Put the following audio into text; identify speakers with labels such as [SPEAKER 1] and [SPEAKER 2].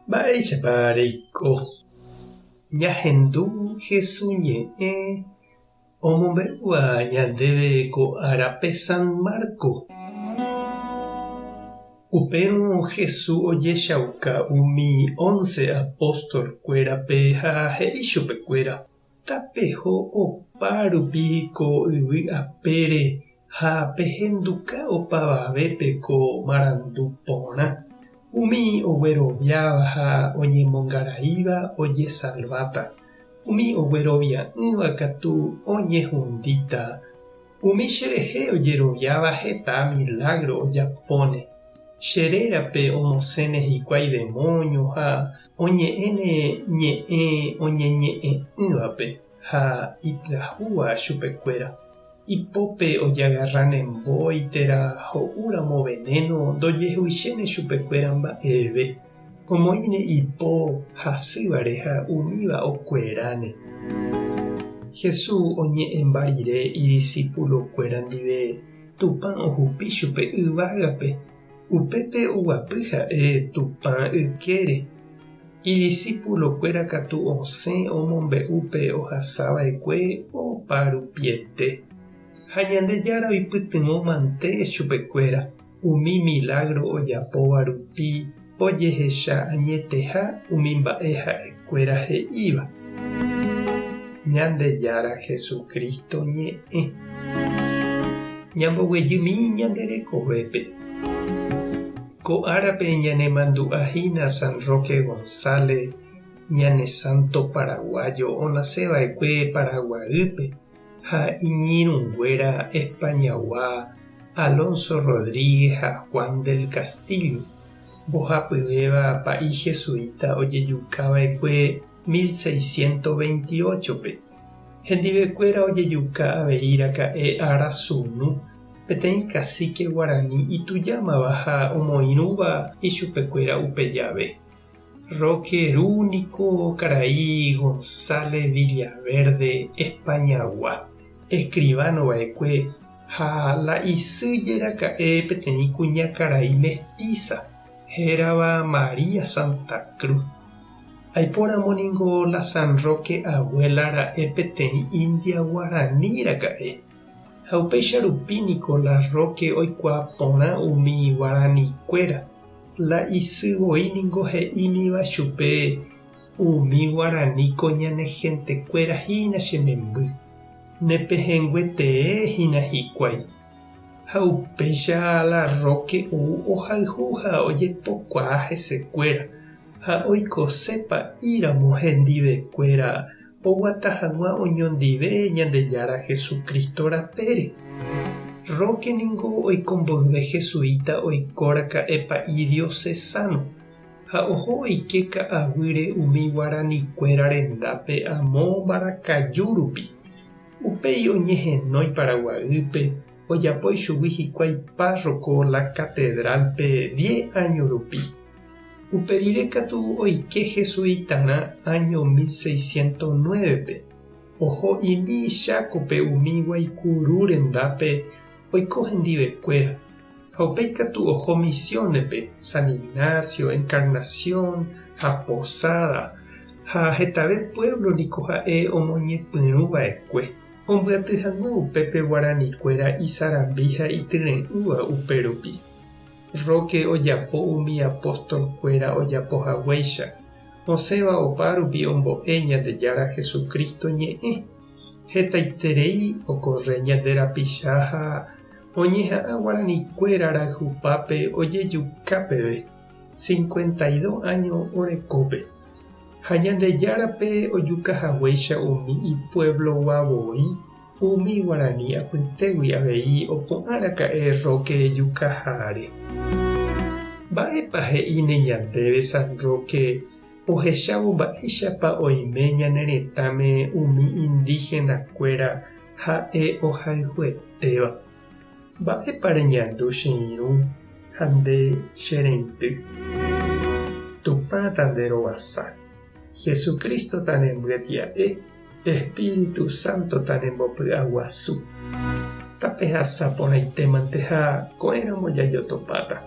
[SPEAKER 1] Mba'éichapareko ñahendu Jesús ñe'ẽ omombe'úva ñandéve ko árape San Marco. Upérõ Jesús ojechauka umi 11 apóstolkuérape ha he'i chupekuéra: tapeho opa rupi ko yvy apére ha pehenduka opavavépe ko marandu porã. Umi ogueroviáva ha oñemongaraíva ojesalváta. Umi oguerovia'ỹva katu oñehũndíta. Umi cherehe ojeroviáva heta milagro ojapóne. Cherérape omosẽne hikuái demonios ha oñe'ẽne ñe'ẽ oñeñe'ẽ'ỹvape ha ipyahúva chupekuéra. Ipópe ojagarrane mbói térã ho'úramo veneno ndojehuychéne chupekuéra mba'eve. Omoĩne ipó hasývare ha umíva okueráne. Jesús oñe'ẽ mbarire idiscípulokuéra ndive Tupã ohupi chupe yvágape. Upépe oguapy ha'e Tupã ykére. Idiscípulokuéra katu osẽ omombe'úpe ohasava'ekue oparupiete. Ha Ñandejára oipytyvõ mante chupekuéra. Umi milagro ojapóva rupi ojehecha añeteha umi mba'e ha'ekuéra he'íva. Ñandejára Jesucristo ñe'ẽ. Ñamboguejymi ñande rekovépe. Ko árape ñanemandu'ahína San Roque González, ñane santo paraguayo onasẽva'ekue Paraguaýpe, ha iñirũnguéra Españagua Alonso Rodríguez ha Juan del Castillo, mbohapyvéva pa'i jesuita ojejukava'ekue 1628pe. Hendivekuéra ojejuka aveíraka'e arasunu peteĩ cacique Guarani itujámava ha omoirũva ichupekuéra upe jave. Roque Rúnico Karai González Villaverde Españagua, escribanova'ekue ha la isýjeraka'e peteĩ kuñakarai mestiza, hérava María Santa Cruz. Aiporãmoningo la San Roque abuela-ra'e peteĩ India Guaraníraka'e. Ha upéicharupíniko la Roque oikuaa porã umi Guaranikuéra. La isyvoíniko he'íniva chupe umi Guaraníko ñane hentekuéra hína chememby. Nepehẽnguetee hína hikuái. Ha upéicha la Roque ohayhu ha ojepokuaa hesekuéra. Ha oikosépa íramo hendivekuéra oguata hag̃ua oñondive Ñandejára Jesucristo rapére. Roque ningo oikomboyve jesuita oikóraka'e pa'i diocesano ha oho oike ka'aguýre umi Guaranikuéra rendápe amo Mbarakaju rupi. Upéi oñehenói Paraguaýpe ojapói chugui hikuái párroco la Catedralpe 10 años rupi. Uperire katu oike jesuitarã año 1609pe. Oho imi Chácope umi Guaikuru rendápe oiko hendivekuéra. Ha upéi katu oho Misionepe, San Ignacio, Encarnación ha Posada ha hetave pueblo niko ha'e omoñepyrũva'ekue. Ombyaty hag̃ua upépe Guaranikuéra isarambi ha ityre'ỹva upérupi. Roque ojapo umi apóstolkuéra ojapohaguéicha. Osẽva opa rupi ombo'e Ñandejára Jesucristo ñe'ẽ. Hetaiterei okorre ñande rapicha ha oñeha'ã Guaranikuéra rayhupápe ojejukápeve 52 años orekópe. Ha Ñandejárape ojukahaguéicha umi ipuebloguavoi umi Guarani apytégui avei opo'ãraka'e Roque ejukaháre. Mba'épa he'íne ñandéve San Roque ohechávo mba'éichapa oime ñane retãme umi indígenakuéra ha'e ohayhuetéva. Mba'épa reñandu che irũ ha nde che reinty. Tupã tande rovasa. Jesucristo tanembyatia'e. Espíritu Santo tanembopy'aguasu. Tape hasáporãitémante ha ko'ẽramo jajotopáta.